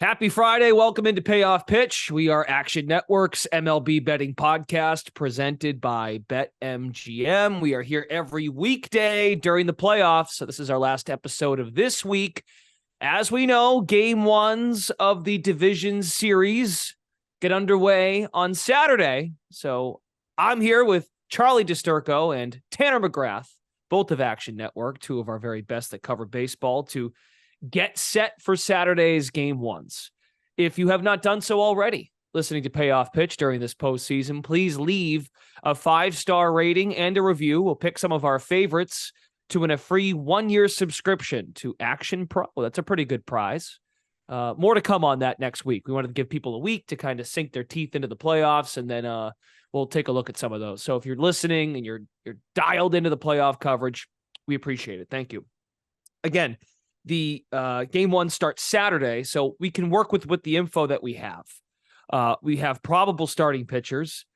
Happy Friday. Welcome into Payoff Pitch. We are Action Network's MLB betting podcast presented by BetMGM. We are here every weekday during the playoffs. So this is our last episode of this week. As we know, game ones of the division series get underway on Saturday. So I'm here with Charlie Disturco and Tanner McGrath, both of Action Network, two of our very best that cover baseball, to get set for Saturday's game ones. If you have not done so already, listening to Payoff Pitch during this postseason, please leave a 5-star rating and a review. We'll pick some of our favorites to win a free 1-year subscription to Action Pro. Well, that's a pretty good prize. More to come on that next week. We wanted to give people a week to kind of sink their teeth into the playoffs, and then we'll take a look at some of those. So if you're listening and you're dialed into the playoff coverage, we appreciate it. Thank you. Again, the game one starts Saturday, so we can work with the info that we have. We have probable starting pitchers.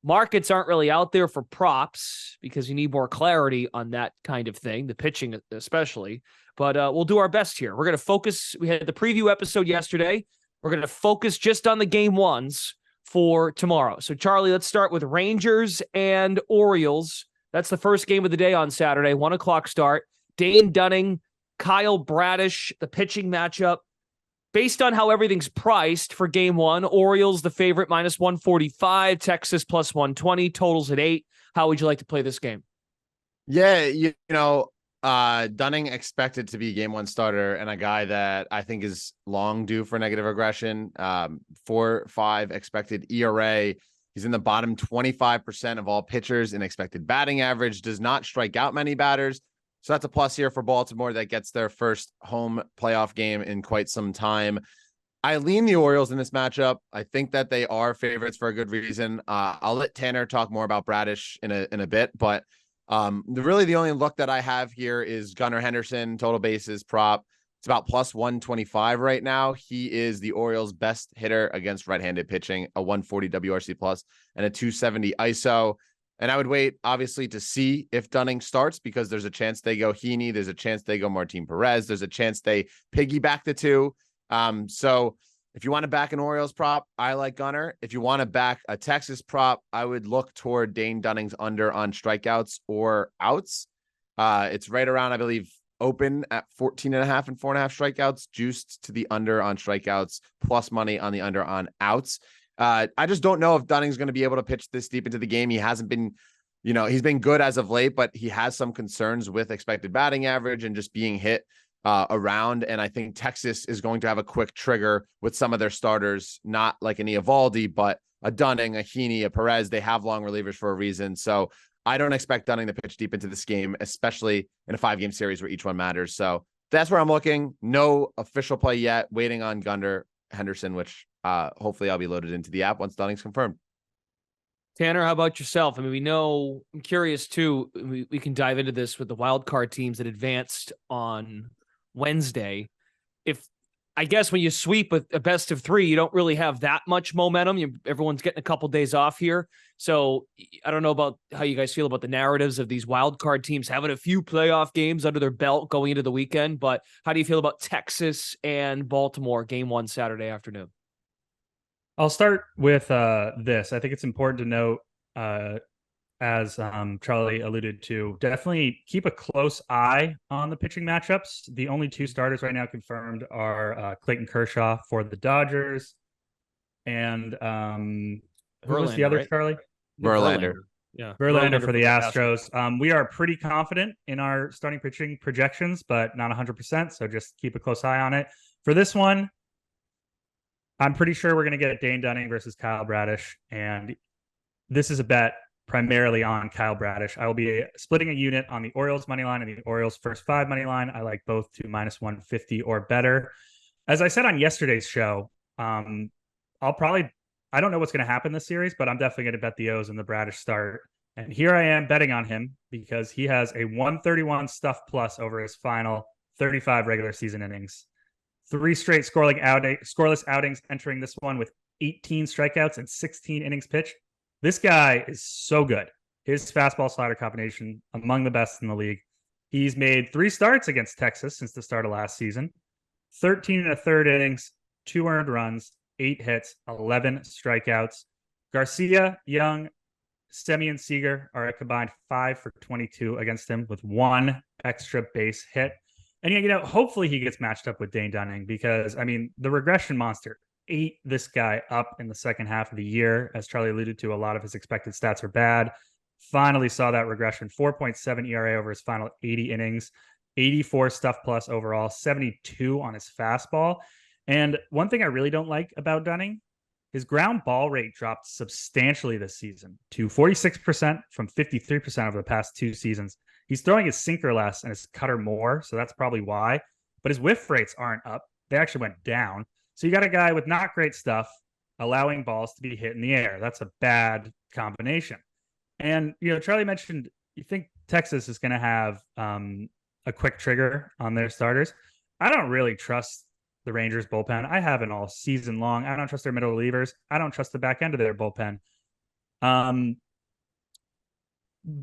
Markets aren't really out there for props because you need more clarity on that kind of thing, the pitching especially. But we'll do our best here. We're going to focus. We had the preview episode yesterday. We're going to focus just on the game ones for tomorrow. So, Charlie, let's start with Rangers and Orioles. That's the first game of the day on Saturday, 1 o'clock start. Dane Dunning, Kyle Bradish, the pitching matchup. Based on how everything's priced for game one, Orioles, the favorite, minus 145, Texas plus 120, totals at 8. How would you like to play this game? Yeah, Dunning expected to be game one starter and a guy that I think is long due for negative regression. 4.5 expected ERA. He's in the bottom 25% of all pitchers in expected batting average, does not strike out many batters. So that's a plus here for Baltimore that gets their first home playoff game in quite some time. I lean the Orioles in this matchup. I think that they are favorites for a good reason. I'll let Tanner talk more about Bradish in a bit, but really the only look that I have here is Gunnar Henderson, total bases prop. It's about plus 125 right now. He is the Orioles' best hitter against right-handed pitching, a 140 WRC plus and a 270 ISO. And I would wait, obviously, to see if Dunning starts because there's a chance they go Heaney. There's a chance they go Martin Perez. There's a chance they piggyback the two. So if you want to back an Orioles prop, I like Gunnar. If you want to back a Texas prop, I would look toward Dane Dunning's under on strikeouts or outs. It's right around, I believe, open at 14.5 and 4.5 strikeouts, juiced to the under on strikeouts, plus money on the under on outs. I just don't know if Dunning's going to be able to pitch this deep into the game. He hasn't been, he's been good as of late, but he has some concerns with expected batting average and just being hit around. And I think Texas is going to have a quick trigger with some of their starters, not like an Eovaldi, but a Dunning, a Heaney, a Perez. They have long relievers for a reason. So I don't expect Dunning to pitch deep into this game, especially in a 5-game series where each one matters. So that's where I'm looking. No official play yet. Waiting on Gunnar Henderson, which hopefully I'll be loaded into the app once Dunning's confirmed. Tanner, how about yourself? I mean, we know, I'm curious too, we can dive into this with the wild card teams that advanced on Wednesday. I guess when you sweep a best of 3, you don't really have that much momentum. Everyone's getting a couple days off here. So I don't know about how you guys feel about the narratives of these wild card teams having a few playoff games under their belt going into the weekend, but how do you feel about Texas and Baltimore game one Saturday afternoon? I'll start with this. I think it's important to note, as Charlie alluded to, definitely keep a close eye on the pitching matchups. The only 2 starters right now confirmed are Clayton Kershaw for the Dodgers and who was the other, right? Charlie? Verlander. Yeah, Verlander for the Astros. We are pretty confident in our starting pitching projections, but not 100%. So just keep a close eye on it. For this one, I'm pretty sure we're going to get Dane Dunning versus Kyle Bradish, and this is a bet primarily on Kyle Bradish. I will be splitting a unit on the Orioles money line and the Orioles first 5 money line. I like both to minus 150 or better. As I said on yesterday's show, I don't know what's going to happen this series, but I'm definitely going to bet the O's in the Bradish start. And here I am betting on him because he has a 131 stuff plus over his final 35 regular season innings. 3 straight scoreless outings entering this one with 18 strikeouts and 16 innings pitched. This guy is so good. His fastball slider combination among the best in the league. He's made 3 starts against Texas since the start of last season. 13 1/3 innings, 2 earned runs, 8 hits, 11 strikeouts. Garcia, Young, Semien, Seager are a combined 5 for 22 against him with 1 extra base hit. And, hopefully he gets matched up with Dane Dunning because, the regression monster ate this guy up in the second half of the year. As Charlie alluded to, a lot of his expected stats are bad. Finally saw that regression, 4.7 ERA over his final 80 innings, 84 stuff plus overall, 72 on his fastball. And one thing I really don't like about Dunning, his ground ball rate dropped substantially this season to 46% from 53% over the past 2 seasons. He's throwing his sinker less and his cutter more, so that's probably why. But his whiff rates aren't up. They actually went down. So you got a guy with not great stuff allowing balls to be hit in the air. That's a bad combination. And, Charlie mentioned you think Texas is going to have a quick trigger on their starters. I don't really trust the Rangers bullpen. I haven't all season long. I don't trust their middle relievers. I don't trust the back end of their bullpen.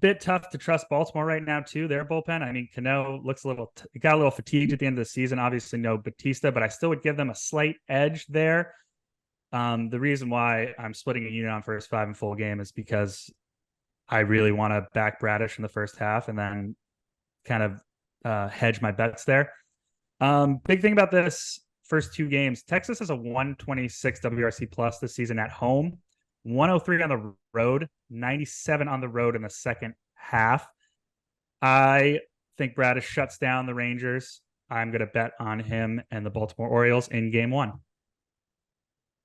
Bit tough to trust Baltimore right now too. Their bullpen. Cano looks got a little fatigued at the end of the season. Obviously no Batista, but I still would give them a slight edge there. The reason why I'm splitting a unit on first 5 in full game is because I really want to back Bradish in the first half and then kind of hedge my bets there. Big thing about this first 2 games, Texas has a 126 WRC plus this season at home, 103 on the road, 97 on the road in the second half. I think Bradish shuts down the Rangers. I'm going to bet on him and the Baltimore Orioles in game 1.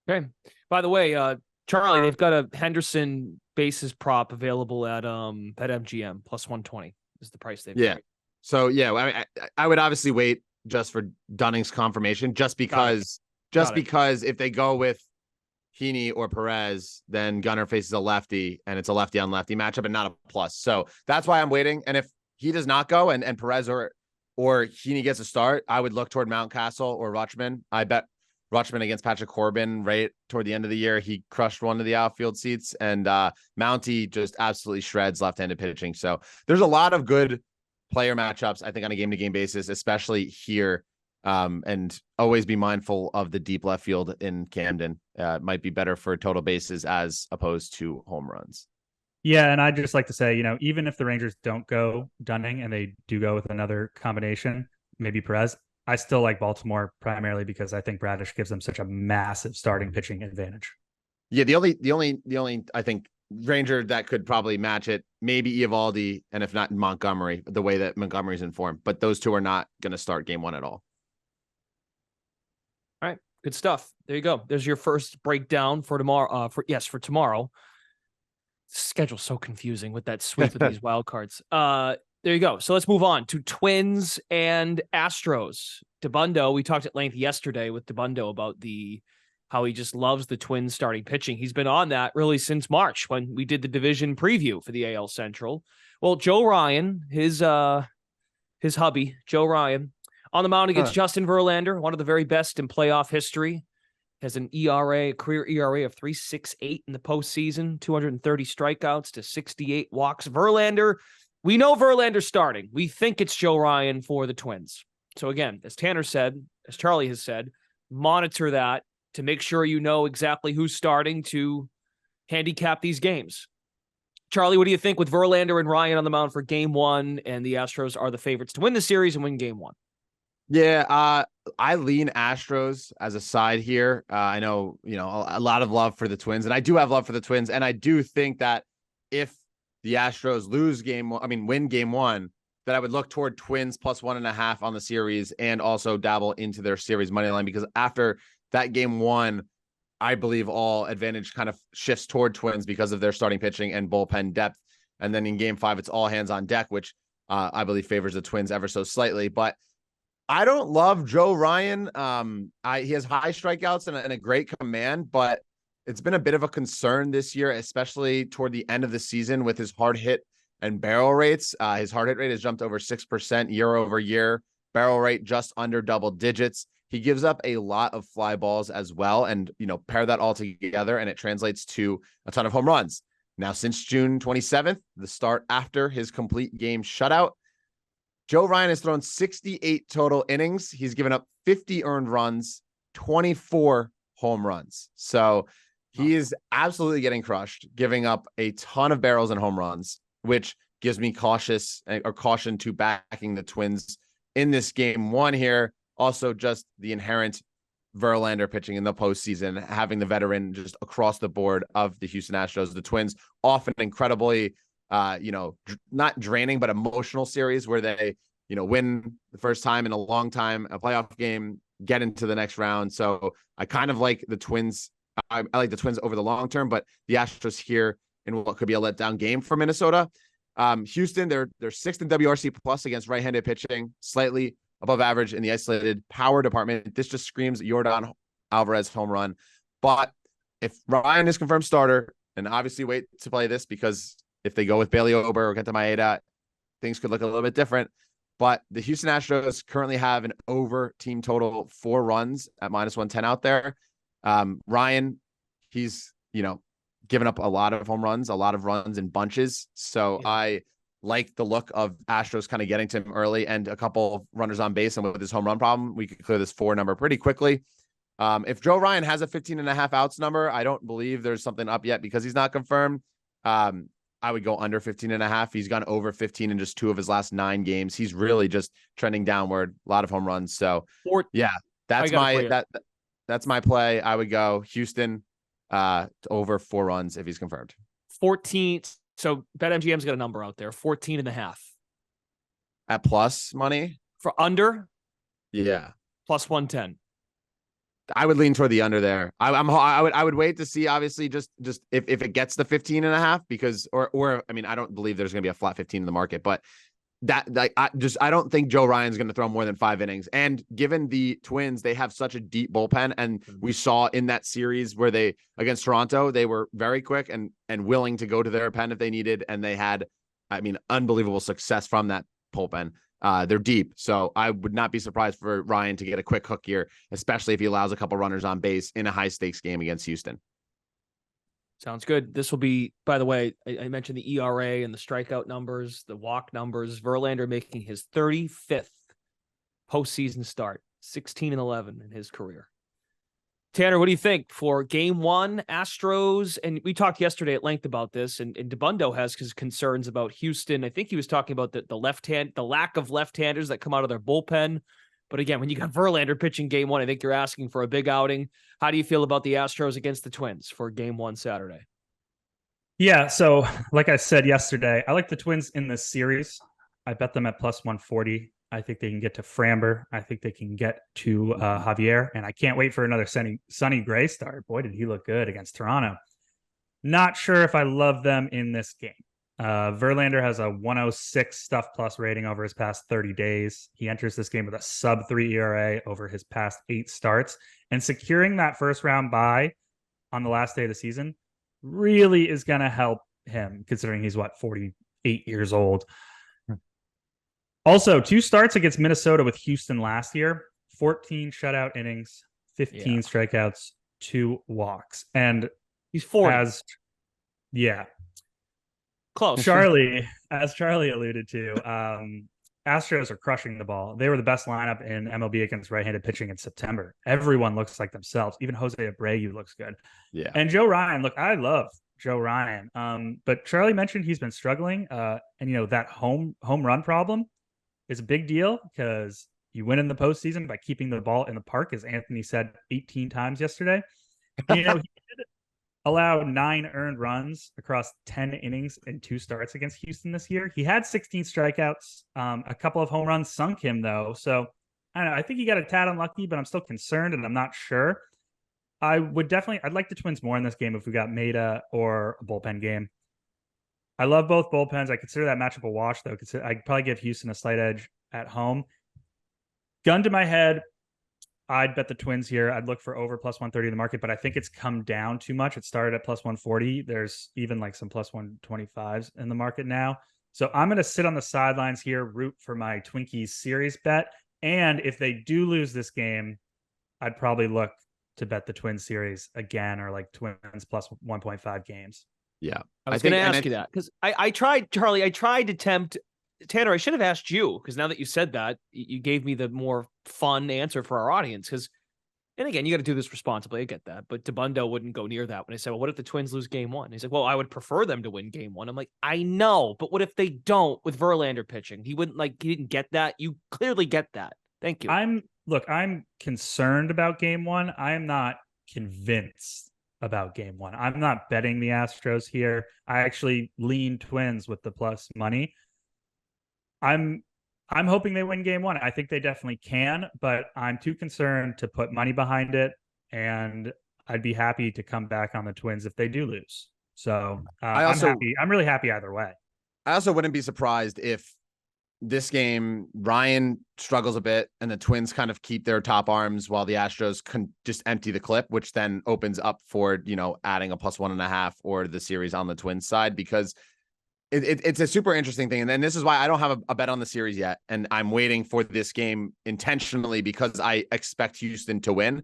Okay. By the way, Charlie, they've got a Henderson bases prop available at MGM plus 120 is the price they've got. So I would obviously wait just for Dunning's confirmation, just because if they go with Heaney or Perez, then Gunnar faces a lefty and it's a lefty on lefty matchup and not a plus. So that's why I'm waiting. And if he does not go and Perez or Heaney gets a start, I would look toward Mountcastle or Rutschman. I bet Rutschman against Patrick Corbin right toward the end of the year. He crushed one of the outfield seats, and Mountie just absolutely shreds left-handed pitching. So there's a lot of good player matchups, I think, on a game-to-game basis, especially here. And always be mindful of the deep left field in Camden. Might be better for total bases as opposed to home runs. Yeah, and I'd just like to say, even if the Rangers don't go Dunning and they do go with another combination, maybe Perez, I still like Baltimore primarily because I think Bradish gives them such a massive starting pitching advantage. Yeah, the only I think Ranger that could probably match it, maybe Eovaldi, and if not Montgomery, the way that Montgomery's informed. But those two are not going to start game 1 at all. All right, good stuff. There you go. There's your first breakdown for tomorrow. For tomorrow. Schedule's so confusing with that sweep of these wild cards. There you go. So let's move on to Twins and Astros. DeBundo, we talked at length yesterday with DeBundo about how he just loves the Twins starting pitching. He's been on that really since March when we did the division preview for the AL Central. Well, Joe Ryan, his hubby, Joe Ryan, on the mound against Justin Verlander, one of the very best in playoff history, has an career ERA of 3.68 in the postseason, 230 strikeouts to 68 walks. Verlander, we know Verlander's starting. We think it's Joe Ryan for the Twins. So again, as Tanner said, as Charlie has said, monitor that to make sure you know exactly who's starting to handicap these games. Charlie, what do you think with Verlander and Ryan on the mound for game 1, and the Astros are the favorites to win the series and win game 1? Yeah, I lean Astros as a side here. I know, a lot of love for the Twins, and I do have love for the Twins, and I do think that if the Astros win game 1, that I would look toward Twins plus 1.5 on the series and also dabble into their series money line, because after that game 1, I believe all advantage kind of shifts toward Twins because of their starting pitching and bullpen depth. And then in game 5, it's all hands on deck, which I believe favors the Twins ever so slightly. But I don't love Joe Ryan. He has high strikeouts and a great command, but it's been a bit of a concern this year, especially toward the end of the season with his hard hit and barrel rates. His hard hit rate has jumped over 6% year over year. Barrel rate just under double digits. He gives up a lot of fly balls as well. And, pair that all together and it translates to a ton of home runs. Now, since June 27th, the start after his complete game shutout, Joe Ryan has thrown 68 total innings. He's given up 50 earned runs, 24 home runs. So he is absolutely getting crushed, giving up a ton of barrels and home runs, which gives me caution to backing the Twins in this game one here. Also, just the inherent Verlander pitching in the postseason, having the veteran just across the board of the Houston Astros. The Twins often incredibly, not draining, but emotional series where they, win the first time in a long time, a playoff game, get into the next round. So I kind of like the Twins. I like the Twins over the long term, but the Astros here in what could be a letdown game for Minnesota. Houston, they're sixth in WRC plus against right-handed pitching, slightly above average in the isolated power department. This just screams Yordan Alvarez home run. But if Ryan is confirmed starter, and obviously wait to play this because if they go with Bailey Ober or Kenta Maeda, things could look a little bit different. But the Houston Astros currently have an over team total 4 runs at -110 out there. Ryan, he's, given up a lot of home runs, a lot of runs in bunches. So yeah. I like the look of Astros kind of getting to him early and a couple of runners on base. And with his home run problem, we could clear this 4 number pretty quickly. If Joe Ryan has a 15.5 outs number, I don't believe there's something up yet because he's not confirmed. I would go under 15.5. He's gone over 15 in just 2 of his last 9 games. He's really just trending downward, a lot of home runs. So yeah, that's my play. I would go Houston over 4 runs if he's confirmed. 14. So BetMGM's got a number out there, 14.5. At plus money? For under? Yeah. Plus 110. I would lean toward the under there. I would wait to see, obviously, just if it gets the 15.5 because or I mean, I don't believe there's gonna be a flat 15 in the market, but I don't think Joe Ryan's going to throw more than 5 innings. And given the Twins, they have such a deep bullpen. And we saw in that series where they against Toronto, they were very quick and willing to go to their pen if they needed. And they had, unbelievable success from that bullpen. They're deep. So I would not be surprised for Ryan to get a quick hook here, especially if he allows a couple runners on base in a high stakes game against Houston. Sounds good. This will be, by the way, I mentioned the ERA and the strikeout numbers, the walk numbers. Verlander making his 35th postseason start, 16-11 in his career. Tanner, what do you think for game 1, Astros? And we talked yesterday at length about this, and DeBundo has his concerns about Houston. I think he was talking about the lack of left-handers that come out of their bullpen. But again, when you got Verlander pitching game 1, I think you're asking for a big outing. How do you feel about the Astros against the Twins for game 1 Saturday? Yeah, so like I said yesterday, I like the Twins in this series. I bet them at plus 140. I think they can get to Framber. I think they can get to Javier. And I can't wait for another Sonny Gray start. Boy, did he look good against Toronto. Not sure if I love them in this game. Verlander has a 106 stuff plus rating over his past 30 days. He enters this game with a sub 3 ERA over his past 8 starts, and securing that first round bye on the last day of the season really is going to help him, considering he's 48 years old. Also, 2 starts against Minnesota with Houston last year, 14 shutout innings, 15 strikeouts, 2 walks. And he's 40. Close. As Charlie alluded to, Astros are crushing the ball. They were the best lineup in MLB against right-handed pitching in September. Everyone looks like themselves. Even Jose Abreu looks good. Yeah. And Joe Ryan, look, I love Joe Ryan. But Charlie mentioned he's been struggling. And that home run problem is a big deal because you win in the postseason by keeping the ball in the park, as Anthony said 18 times yesterday. He did allow 9 earned runs across 10 innings in 2 starts against Houston this year. He had 16 strikeouts. A couple of home runs sunk him, though. So, I don't know. I think he got a tad unlucky, but I'm still concerned, and I'm not sure. I'd like the Twins more in this game if we got Maeda or a bullpen game. I love both bullpens. I consider that matchup a wash, though. I'd probably give Houston a slight edge at home. Gun to my head, I'd bet the Twins here. I'd look for over plus 130 in the market, but I think it's come down too much. It started at plus 140. There's even like some plus 125s in the market now. So I'm going to sit on the sidelines here, root for my Twinkies series bet. And if they do lose this game, I'd probably look to bet the Twins series again, or like Twins plus 1.5 games. Yeah. I was going to ask you that because I tried, Charlie, I tried to tempt Tanner. I should have asked you because now that you said that, you gave me the more fun answer for our audience because And again, you got to do this responsibly. I get that. But DeBundo wouldn't go near that when I said, well, what if the Twins lose game one? He's like, well, I would prefer them to win game one. I'm like, I know, but what if they don't with Verlander pitching? He didn't get that. You clearly get that. Thank you. I'm concerned about game one. I am not convinced about game one. I'm not betting the Astros here. I actually lean Twins with the plus money. I'm hoping they win game one. I think they definitely can, but I'm too concerned to put money behind it. And I'd be happy to come back on the Twins if they do lose. So I'm happy. I'm really happy either way. I also wouldn't be surprised if this game, Ryan struggles a bit and the Twins kind of keep their top arms while the Astros can just empty the clip, which then opens up for, adding a +1.5 or the series on the Twins side, because it's a super interesting thing. And this is why I don't have a bet on the series yet. And I'm waiting for this game intentionally because I expect Houston to win.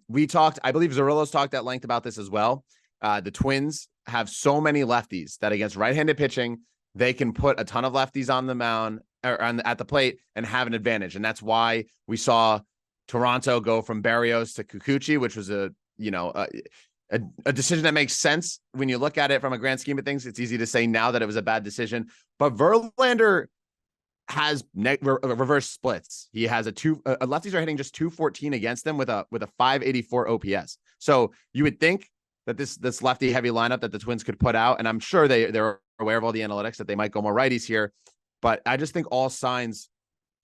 We talked, I believe Zerillo's talked at length about this as well. The Twins have so many lefties that against right-handed pitching, they can put a ton of lefties on the mound or at the plate and have an advantage. And that's why we saw Toronto go from Berrios to Kikuchi, which was a decision that makes sense when you look at it from a grand scheme of things. It's easy to say now that it was a bad decision, but Verlander has reverse splits. He has lefties are hitting just 214 against them with a 584 OPS. So you would think that this lefty heavy lineup that the Twins could put out, and I'm sure they're aware of all the analytics that they might go more righties here, but I just think all signs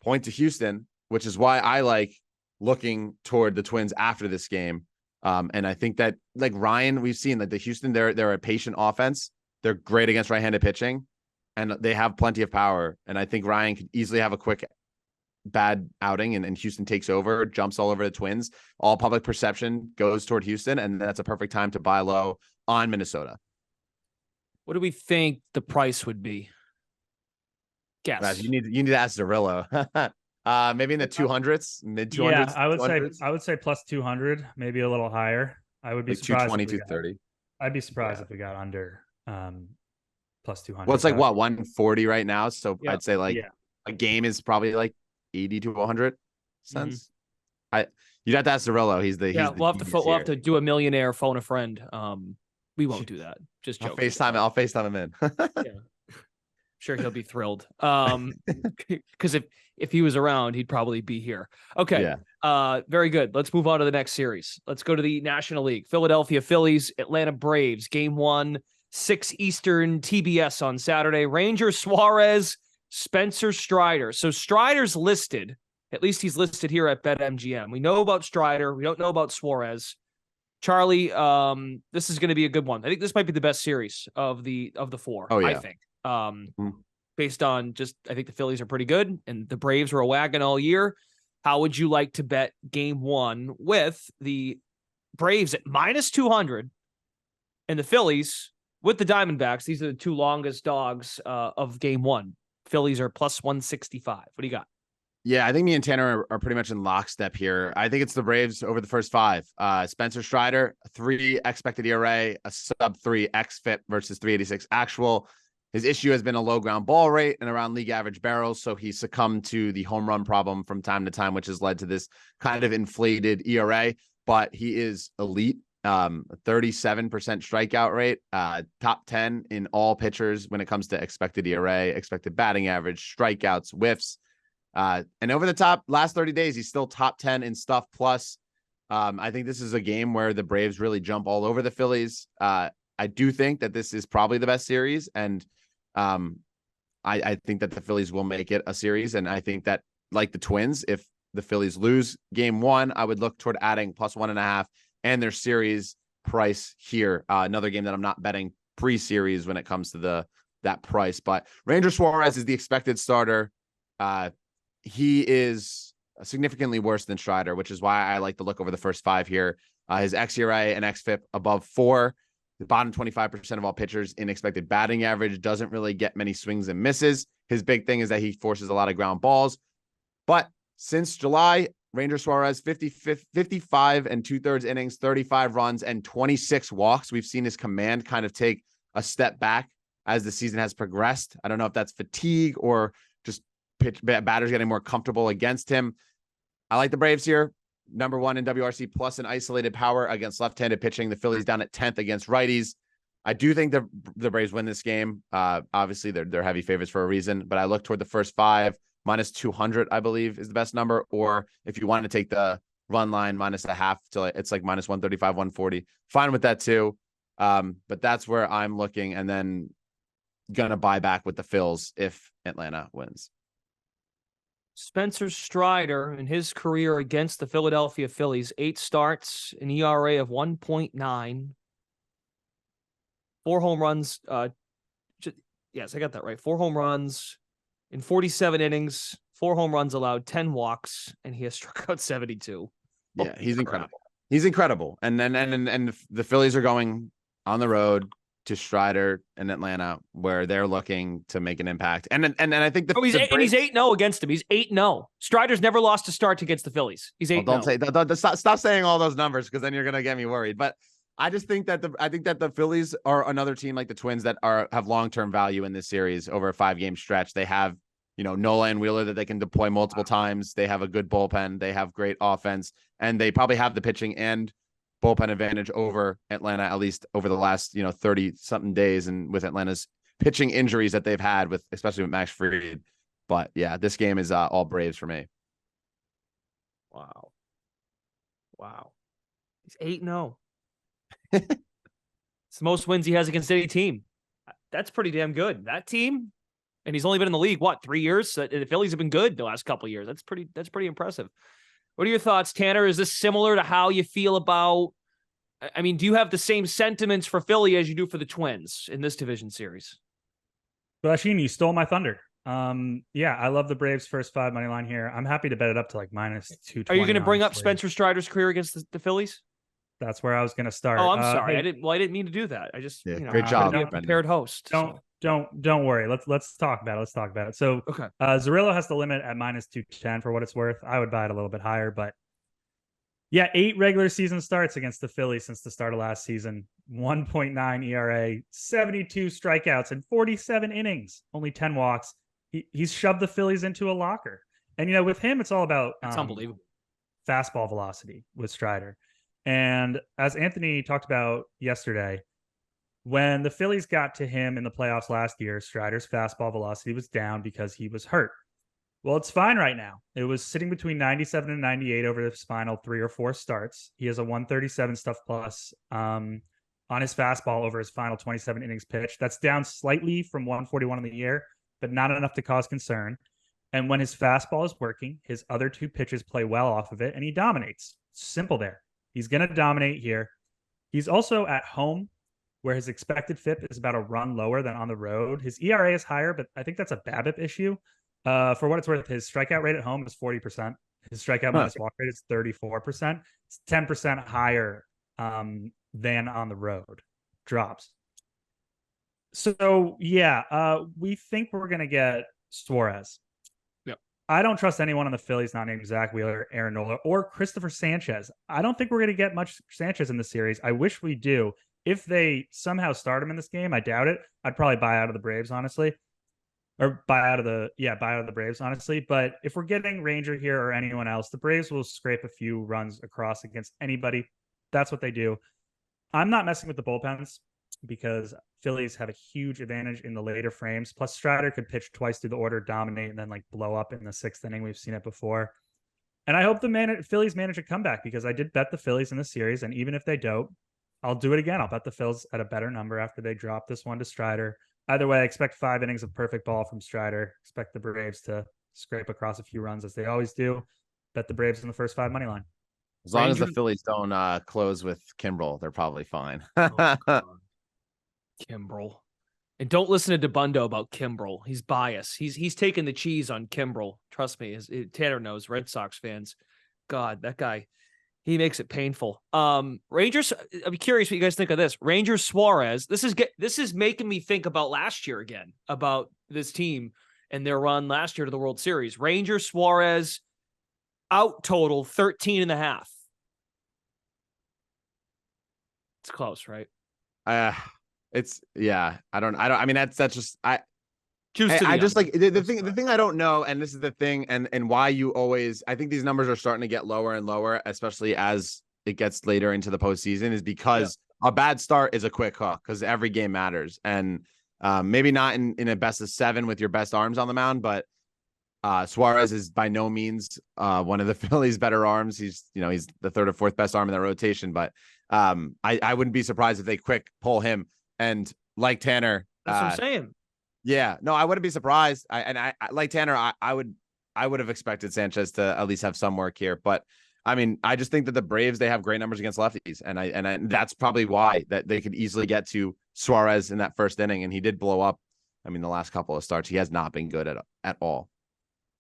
point to Houston, which is why I like looking toward the Twins after this game. And I think that, like Ryan, we've seen that the Houston, they're a patient offense. They're great against right-handed pitching, and they have plenty of power. And I think Ryan could easily have a quick bad outing and Houston takes over, jumps all over the Twins. All public perception goes toward Houston, and that's a perfect time to buy low on Minnesota. What do we think the price would be? Guess. Guys, you need to ask Zerillo. Maybe in the 200s, mid 200s. Yeah, I would say plus 200, maybe a little higher. I would be like surprised. 220, 230. I'd be surprised if we got under plus 200. Well, it's like what, 140 right now. So I'd say a game is probably like 80 to 100 cents. You'd have to ask Zerillo. We'll have to do a millionaire phone a friend. We won't do that. Just joking. I'll FaceTime him in. Yeah. Sure, he'll be thrilled. Because if he was around, he'd probably be here. Okay. Yeah. Very good. Let's move on to the next series. Let's go to the National League. Philadelphia Phillies, Atlanta Braves, game 1, 6 Eastern, TBS on Saturday. Ranger Suarez, Spencer Strider. So Strider's listed. At least he's listed here at BetMGM. We know about Strider. We don't know about Suarez. Charlie, this is going to be a good one. I think this might be the best series of the 4. Oh, yeah. I think. Based on I think the Phillies are pretty good and the Braves were a wagon all year. How would you like to bet game 1 with the Braves at -200 and the Phillies with the Diamondbacks? These are the two longest dogs of game 1. Phillies are +165. What do you got? Yeah, I think me and Tanner are pretty much in lockstep here. I think it's the Braves over the first 5. Spencer Strider, 3 expected ERA, a sub-3 xFIP versus 386 actual. His issue has been a low ground ball rate and around league average barrels, so he succumbed to the home run problem from time to time, which has led to this kind of inflated ERA. But he is elite, 37% strikeout rate, top 10 in all pitchers when it comes to expected ERA, expected batting average, strikeouts, whiffs. And over the top last 30 days, he's still top 10 in stuff plus. I think this is a game where the Braves really jump all over the Phillies. I do think that this is probably the best series, and I think that the Phillies will make it a series. And I think that, like the Twins, if the Phillies lose game 1, I would look toward adding +1.5 and their series price here. Another game that I'm not betting pre-series when it comes to that price. But Ranger Suarez is the expected starter. He is significantly worse than Strider, which is why I like to look over the first 5 here. His xERA and xFIP above 4. The bottom 25% of all pitchers in expected batting average, doesn't really get many swings and misses. His big thing is that he forces a lot of ground balls. But since July, Ranger Suarez, 55 and 2/3 innings, 35 runs, and 26 walks. We've seen his command kind of take a step back as the season has progressed. I don't know if that's fatigue or just batters getting more comfortable against him. I like the Braves here. number 1 in WRC plus an isolated power against left-handed pitching. The Phillies down at 10th against righties. I do think the Braves win this game. Obviously, they're heavy favorites for a reason, but I look toward the first 5. Minus 200, I believe, is the best number. Or if you want to take the run line minus a half, till it's like minus 135, 140. Fine with that too. But that's where I'm looking, and then gonna buy back with the Phils if Atlanta wins. Spencer Strider in his career against the Philadelphia Phillies, 8 starts, an ERA of 1.9, 4 home runs. Yes, I got that right. 4 home runs in 47 innings, 4 home runs allowed, 10 walks, and he has struck out 72. Yeah, he's incredible. He's incredible. And the Phillies are going on the road to Strider in Atlanta, where they're looking to make an impact. And I think he's 8-0 against him. He's 8-0. Strider's never lost a start against the Phillies. He's 8-0. Stop saying all those numbers, because then you're gonna get me worried. But I just think that the Phillies are another team like the Twins that have long-term value in this series over a 5-game stretch. They have, Nola and Wheeler that they can deploy multiple times. They have a good bullpen. They have great offense, and they probably have the pitching and bullpen advantage over Atlanta, at least over the last, 30 something days. And with Atlanta's pitching injuries that they've had especially with Max Fried. But yeah, this game is all Braves for me. Wow. He's 8-0. It's the most wins he has against any team. That's pretty damn good. That team, and he's only been in the league, 3 years? The Phillies have been good the last couple of years. That's pretty impressive. What are your thoughts, Tanner? Is this similar to how you feel about, do you have the same sentiments for Philly as you do for the Twins in this division series? Basheen, you stole my thunder. Yeah, I love the Braves first 5 money line here. I'm happy to bet it up to like minus 220. Are you going to bring up Spencer Strider's career against the Phillies? That's where I was going to start. Oh, I'm sorry. Hey, I didn't mean to do that. I just, great job. Be a prepared host. Don't worry. Let's talk about it. So, okay. Zerillo has the limit at minus 210 for what it's worth. I would buy it a little bit higher, but yeah, 8 regular season starts against the Phillies since the start of last season. 1.9 ERA, 72 strikeouts in 47 innings, only 10 walks. He's shoved the Phillies into a locker. And, with him, it's all about unbelievable fastball velocity with Strider. And as Anthony talked about yesterday, when the Phillies got to him in the playoffs last year, Strider's fastball velocity was down because he was hurt. Well, it's fine right now. It was sitting between 97 and 98 over the final 3 or 4 starts. He has a 137 stuff plus on his fastball over his final 27 innings pitched. That's down slightly from 141 in the year, but not enough to cause concern. And when his fastball is working, his other 2 pitches play well off of it, and he dominates. Simple there. He's going to dominate here. He's also at home, where his expected FIP is about a run lower than on the road. His ERA is higher, but I think that's a BABIP issue. For what it's worth, his strikeout rate at home is 40%. His strikeout minus walk rate is 34%. It's 10% higher than on the road. Drops. So, yeah, we think we're going to get Suarez. I don't trust anyone on the Phillies not named Zach Wheeler, Aaron Nola, or Christopher Sanchez. I don't think we're going to get much Sanchez in the series. I wish we do. If they somehow start him in this game, I doubt it. I'd probably buy out of the Braves, honestly. Or buy out of the Braves, honestly. But if we're getting Ranger here or anyone else, the Braves will scrape a few runs across against anybody. That's what they do. I'm not messing with the bullpens because Phillies have a huge advantage in the later frames. Plus, Strider could pitch twice through the order, dominate, and then blow up in the 6th inning. We've seen it before. And I hope the Phillies manage a comeback, because I did bet the Phillies in the series. And even if they don't, I'll do it again. I'll bet the Phils at a better number after they drop this one to Strider. Either way, I expect 5 innings of perfect ball from Strider. Expect the Braves to scrape across a few runs as they always do. Bet the Braves in the first 5 money line. As long as the Phillies don't close with Kimbrel, they're probably fine. Kimbrel. And don't listen to DeBundo about Kimbrel. He's biased. He's taking the cheese on Kimbrel. Trust me. Tanner knows, Red Sox fans. God, that guy, he makes it painful. Rangers, I'm curious what you guys think of this. Rangers Suarez. This is making me think about last year again, about this team and their run last year to the World Series. Rangers Suarez out total 13.5. It's close, right? I mean, that's just Choose to I the just under. like the thing I don't know, and this is the thing, and why you always, I think these numbers are starting to get lower and lower, especially as it gets later into the postseason, is because a bad start is a quick hook because every game matters. And maybe not in a best of 7 with your best arms on the mound, but Suarez is by no means one of the Phillies' better arms. He's the third or fourth best arm in the rotation, but I wouldn't be surprised if they quick pull him. And like Tanner, That's what I'm saying. yeah, no, I wouldn't be surprised. I like Tanner. I would have expected Sanchez to at least have some work here, but I mean, I just think that the Braves, they have great numbers against lefties, and that's probably why that they could easily get to Suarez in that first inning, and he did blow up. I mean, the last couple of starts, he has not been good at all.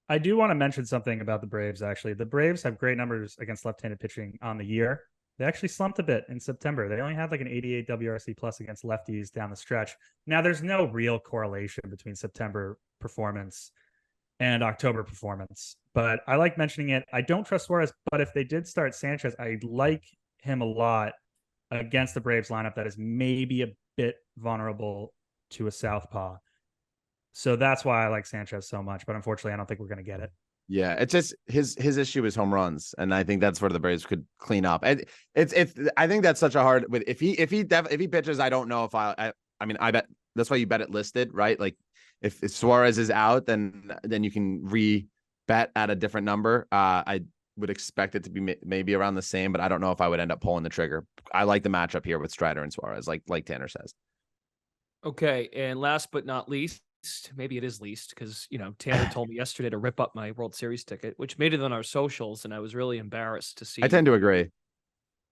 I do want to mention something about the Braves, actually. The Braves have great numbers against left-handed pitching on the year. They actually slumped a bit in September. They only had like an 88 WRC plus against lefties down the stretch. Now, there's no real correlation between September performance and October performance, but I like mentioning it. I don't trust Suarez, but if they did start Sanchez, I like him a lot against the Braves lineup that is maybe a bit vulnerable to a southpaw. So that's why I like Sanchez so much, but unfortunately, I don't think we're going to get it. Yeah, it's just his issue is home runs, and I think that's where the Braves could clean up. It's I think that's such a hard. If he pitches, I don't know if I mean, I bet that's why you bet it listed, right? Like if Suarez is out, then you can re-bet at a different number. I would expect it to be maybe around the same, but I don't know if I would end up pulling the trigger. I like the matchup here with Strider and Suarez, like Tanner says. Okay, and last but not least, maybe it is least because Tanner told me yesterday to rip up my World Series ticket, which made it on our socials, and I was really embarrassed to see. I tend to agree.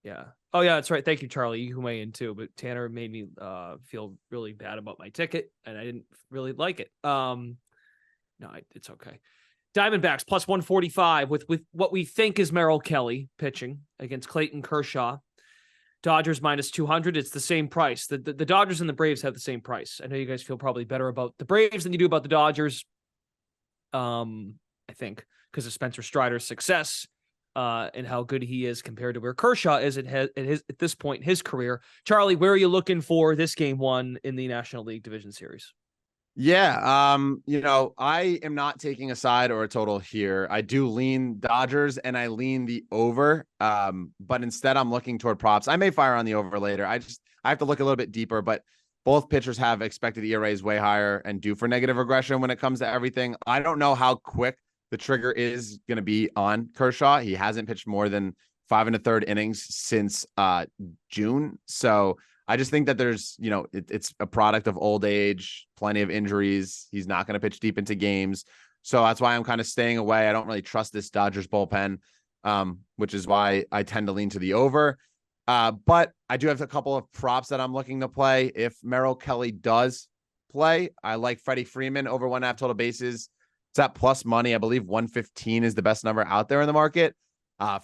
Yeah. Oh yeah, that's right. Thank you, Charlie. You can weigh in too, but Tanner made me feel really bad about my ticket, and I didn't really like it. No, it's okay. Diamondbacks plus 145 with what we think is Merrill Kelly pitching against Clayton Kershaw. Dodgers minus 200. It's the same price. The Dodgers and the Braves have the same price. I know you guys feel probably better about the Braves than you do about the Dodgers. I think because of Spencer Strider's success and how good he is compared to where Kershaw is at this point in his career. Charlie, where are you looking for this game one in the National League Division Series? Yeah, I am not taking a side or a total here. I do lean Dodgers and I lean the over, but instead I'm looking toward props. I may fire on the over later. I have to look a little bit deeper, but both pitchers have expected ERAs way higher and due for negative regression when it comes to everything. I don't know how quick the trigger is going to be on Kershaw. He hasn't pitched more than 5 1/3 innings since June, so I just think that there's, it's a product of old age, plenty of injuries. He's not going to pitch deep into games. So that's why I'm kind of staying away. I don't really trust this Dodgers bullpen, which is why I tend to lean to the over. But I do have a couple of props that I'm looking to play. If Merrill Kelly does play, I like Freddie Freeman over 1.5 total bases. It's at plus money. I believe 115 is the best number out there in the market.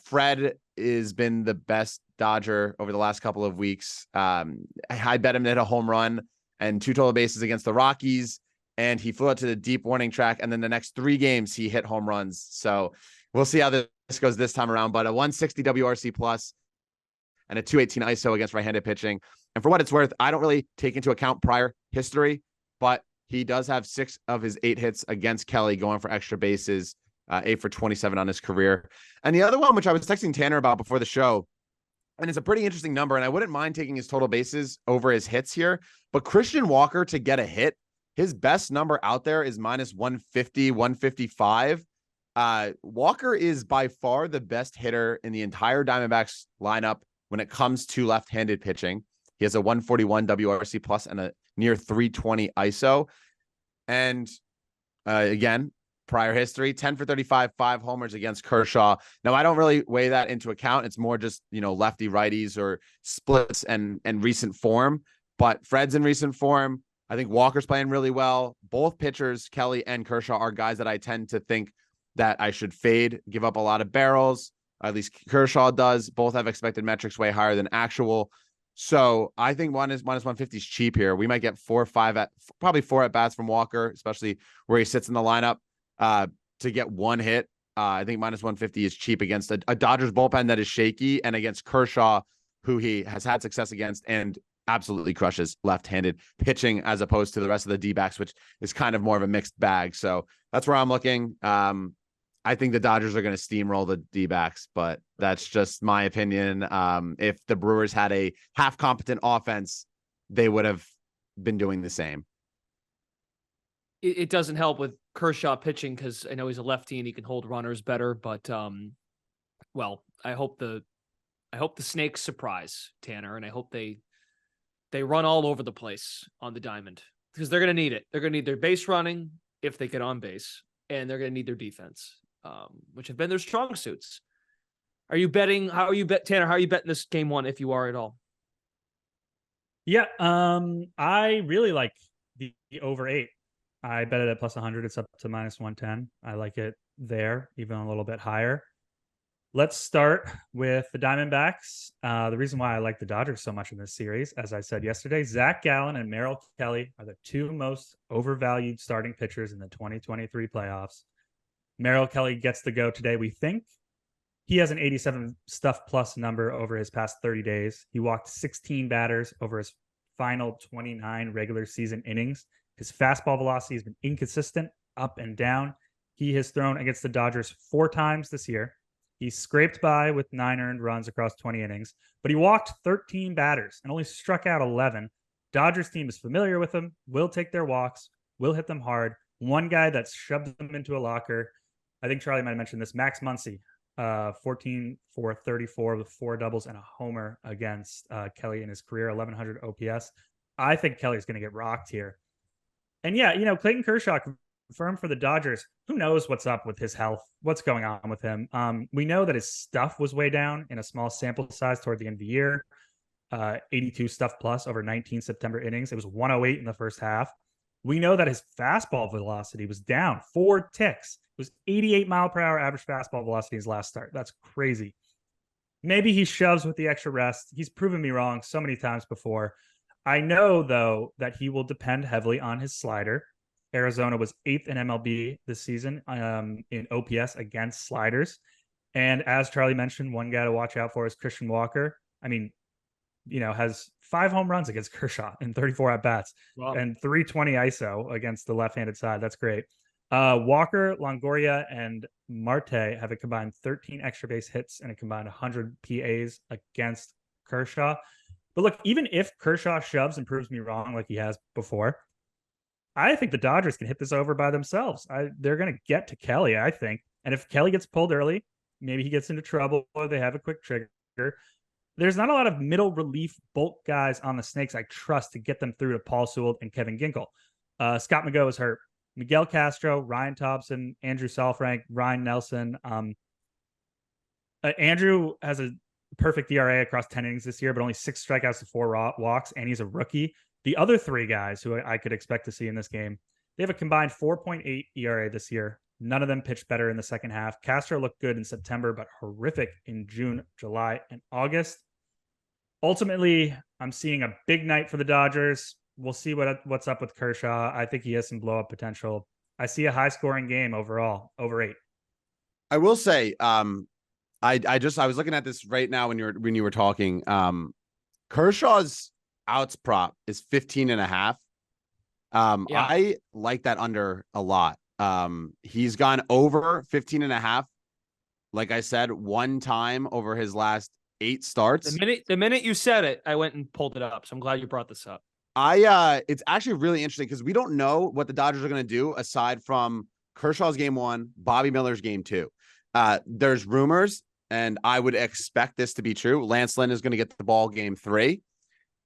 Fred has been the best Dodger over the last couple of weeks. I bet him to hit a home run and 2 total bases against the Rockies, and he flew out to the deep warning track. And then the next 3 games, he hit home runs. So we'll see how this goes this time around. But a 160 WRC plus and a 218 ISO against right-handed pitching. And for what it's worth, I don't really take into account prior history, but he does have 6 of his 8 hits against Kelly going for extra bases. 8 for 27 on his career. And the other one, which I was texting Tanner about before the show, and it's a pretty interesting number, and I wouldn't mind taking his total bases over his hits here, but Christian Walker to get a hit, his best number out there is minus 150, 155. Walker is by far the best hitter in the entire Diamondbacks lineup when it comes to left-handed pitching. He has a 141 WRC plus and a near 320 ISO. And again, prior history, 10 for 35, 5 homers against Kershaw. Now, I don't really weigh that into account. It's more just, lefty righties or splits and recent form. But Fred's in recent form. I think Walker's playing really well. Both pitchers, Kelly and Kershaw, are guys that I tend to think that I should fade, give up a lot of barrels. At least Kershaw does. Both have expected metrics way higher than actual. So I think minus 150 is cheap here. We might get 4 or 5 probably 4 at bats from Walker, especially where he sits in the lineup. To get 1 hit, I think minus 150 is cheap against a Dodgers bullpen that is shaky and against Kershaw, who he has had success against. And absolutely crushes left-handed pitching as opposed to the rest of the D-backs, which is kind of more of a mixed bag. So that's where I'm looking. I think the Dodgers are going to steamroll the D-backs, but that's just my opinion. If the Brewers had a half competent offense, they would have been doing the same. It doesn't help with Kershaw pitching because I know he's a lefty and he can hold runners better, but well, I hope the Snakes surprise, Tanner, and I hope they run all over the place on the diamond because they're going to need it. They're going to need their base running if they get on base, and they're going to need their defense, which have been their strong suits. Are you betting? Tanner? How are you betting this game one if you are at all? Yeah, I really like the over 8. I bet it at plus 100. It's up to minus 110. I like it there, even a little bit higher. Let's start with the Diamondbacks. The reason why I like the Dodgers so much in this series, as I said yesterday, Zach Gallen and Merrill Kelly are the two most overvalued starting pitchers in the 2023 playoffs. Merrill Kelly gets to go today, we think. He has an 87 stuff plus number over his past 30 days. He walked 16 batters over his final 29 regular season innings. His fastball velocity has been inconsistent, up and down. He has thrown against the Dodgers 4 times this year. He scraped by with 9 earned runs across 20 innings, but he walked 13 batters and only struck out 11. Dodgers team is familiar with him, will take their walks, will hit them hard. One guy that's shoved them into a locker, I think Charlie might have mentioned this, Max Muncy, 14 for 34 with 4 doubles and a homer against Kelly in his career, 1,100 OPS. I think Kelly's going to get rocked here. And yeah, Clayton Kershaw confirmed for the Dodgers. Who knows what's up with his health? What's going on with him? We know that his stuff was way down in a small sample size toward the end of the year. 82 stuff plus over 19 September innings. It was 108 in the first half. We know that his fastball velocity was down 4 ticks. It was 88 mile per hour average fastball velocity his last start. That's crazy. Maybe he shoves with the extra rest. He's proven me wrong so many times before. I know, though, that he will depend heavily on his slider. Arizona was 8th in MLB this season in OPS against sliders. And as Charlie mentioned, one guy to watch out for is Christian Walker. I mean, has 5 home runs against Kershaw in 34 at-bats. Wow. And 320 ISO against the left-handed side. That's great. Walker, Longoria, and Marte have a combined 13 extra base hits and a combined 100 PAs against Kershaw. But look, even if Kershaw shoves and proves me wrong like he has before, I think the Dodgers can hit this over by themselves. They're going to get to Kelly, I think. And if Kelly gets pulled early, maybe he gets into trouble or they have a quick trigger. There's not a lot of middle relief bulk guys on the Snakes I trust to get them through to Paul Sewell and Kevin Ginkel. Scott McGough is hurt. Miguel Castro, Ryan Thompson, Andrew Saalfrank, Ryan Nelson. Andrew has a perfect ERA across 10 innings this year, but only 6 strikeouts to 4 walks, and he's a rookie. The other 3 guys who I could expect to see in this game, they have a combined 4.8 ERA this year. None of them pitched better in the second half. Castro looked good in September, but horrific in June, July, and August. Ultimately, I'm seeing a big night for the Dodgers. We'll see what's up with Kershaw. I think he has some blow-up potential. I see a high-scoring game overall, over 8. I will say, I was looking at this right now when you were talking. Kershaw's outs prop is 15.5. I like that under a lot. He's gone over 15.5. Like I said, 1 time over his last 8 starts. The minute you said it, I went and pulled it up. So I'm glad you brought this up. It's actually really interesting because we don't know what the Dodgers are going to do aside from Kershaw's game 1, Bobby Miller's game 2. There's rumors, and I would expect this to be true. Lance Lynn is going to get the ball game 3.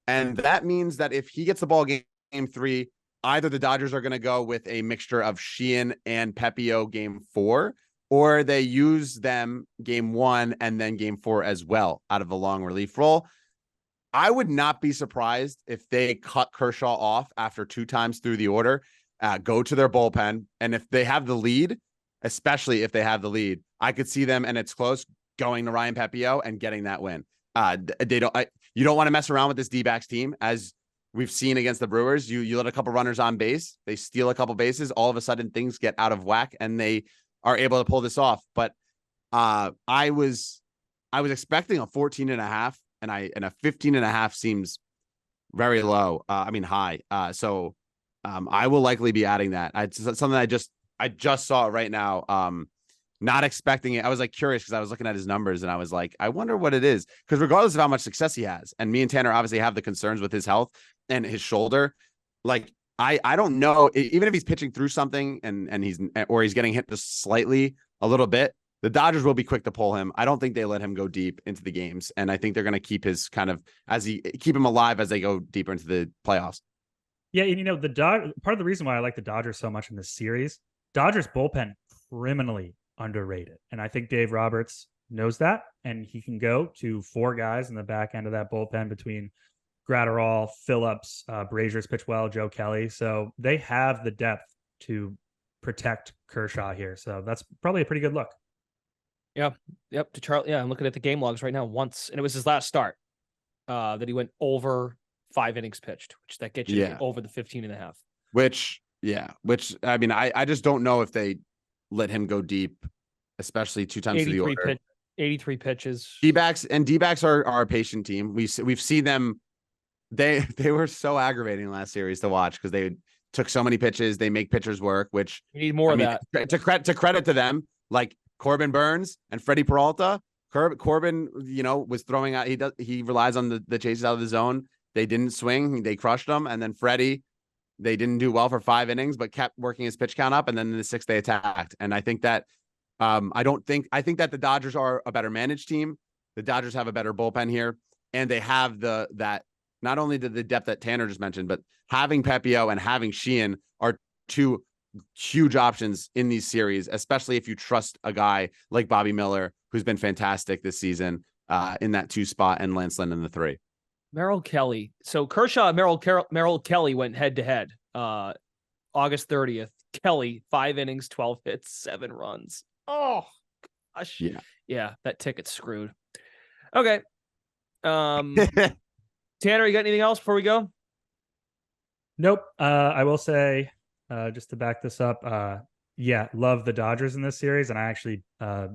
And that means that if he gets the ball game 3, either the Dodgers are going to go with a mixture of Sheehan and Pepio game 4, or they use them game 1 and then game 4 as well out of the long relief role. I would not be surprised if they cut Kershaw off after 2 times through the order, go to their bullpen. And if they have the lead, especially if they have the lead, I could see them, and it's close, going to Ryan Pepio and getting that win. You don't want to mess around with this D-backs team, as we've seen against the Brewers. You let a couple runners on base, they steal a couple bases, all of a sudden things get out of whack, and they are able to pull this off. But I was expecting a 14.5, and a 15.5 seems very low. High. So I will likely be adding that. It's something I just saw it right now. Not expecting it. I was like curious because I was looking at his numbers and I was like, I wonder what it is. Because regardless of how much success he has, and me and Tanner obviously have the concerns with his health and his shoulder. Like I don't know, even if he's pitching through something and he's getting hit just slightly a little bit, the Dodgers will be quick to pull him. I don't think they let him go deep into the games, and I think they're going to keep his keep him alive as they go deeper into the playoffs. Yeah, and part of the reason why I like the Dodgers so much in this series, Dodgers bullpen criminally underrated, and I think Dave Roberts knows that, and he can go to 4 guys in the back end of that bullpen between Gratterall, Phillips, Brazier's pitch well, Joe Kelly. So they have the depth to protect Kershaw here. So that's probably a pretty good look. Yeah. Yep. To Charlie. Yeah. I'm looking at the game logs right now once, and it was his last start that he went over 5 innings pitched, which that gets you over the 15.5. Which I just don't know if they let him go deep, especially 2 times to the order. 83 pitches. D-backs are a patient team. We've seen them. They were so aggravating last series to watch because they took so many pitches. They make pitchers work, which you need more of that. To credit to them, like Corbin Burns and Freddie Peralta. Corbin, was throwing out. He relies on the chases out of the zone. They didn't swing. They crushed them. And then Freddie, they didn't do well for 5 innings, but kept working his pitch count up. And then in the 6th, they attacked. And I think that I think that the Dodgers are a better managed team. The Dodgers have a better bullpen here, and they have that not only the depth that Tanner just mentioned, but having Pepio and having Sheehan are 2 huge options in these series, especially if you trust a guy like Bobby Miller, who's been fantastic this season in that 2 spot, and Lance Lynn in the 3. Merrill Kelly. So Kershaw and Merrill Kelly went head to head August 30th. Kelly, 5 innings, 12 hits, 7 runs. Oh, gosh. Yeah, that ticket's screwed. Okay. Tanner, you got anything else before we go? Nope. I will say, just to back this up, love the Dodgers in this series. And I actually,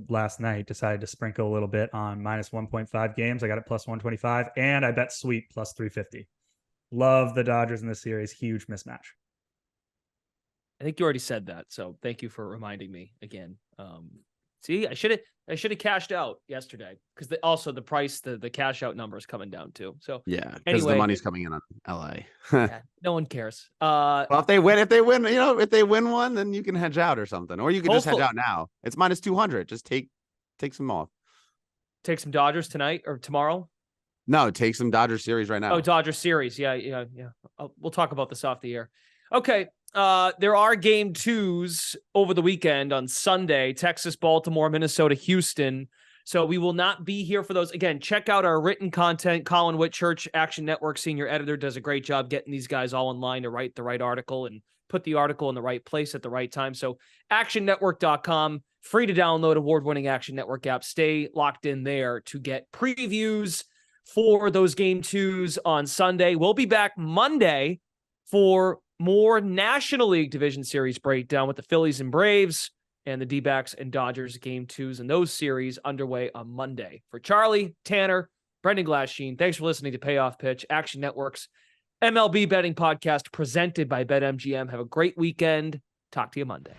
last night, decided to sprinkle a little bit on minus 1.5 games. I got it plus 125, and I bet sweep plus 350. Love the Dodgers in this series. Huge mismatch. I think you already said that, so thank you for reminding me again. See, I should have cashed out yesterday because also the price, the cash out number is coming down too. So yeah, because the money's coming in on LA. No one cares. Well, if they win, if they win one, then you can hedge out or something, or you can just hedge out now. It's minus 200. Just take some off. Take some Dodgers tonight or tomorrow. No, take some Dodgers series right now. Oh, Dodgers series. Yeah. We'll talk about this off the air. Okay. There are game 2s over the weekend on Sunday, Texas, Baltimore, Minnesota, Houston. So we will not be here for those. Again, check out our written content. Colin Whitchurch, Action Network senior editor, does a great job getting these guys all in line to write the right article and put the article in the right place at the right time. So actionnetwork.com, free to download, award-winning Action Network app. Stay locked in there to get previews for those game 2s on Sunday. We'll be back Monday for more National League Division Series breakdown with the Phillies and Braves and the D-backs and Dodgers game 2s and those series underway on Monday. For Charlie, Tanner, Brendan Glasheen, thanks for listening to Payoff Pitch, Action Network's MLB betting podcast presented by BetMGM. Have a great weekend. Talk to you Monday.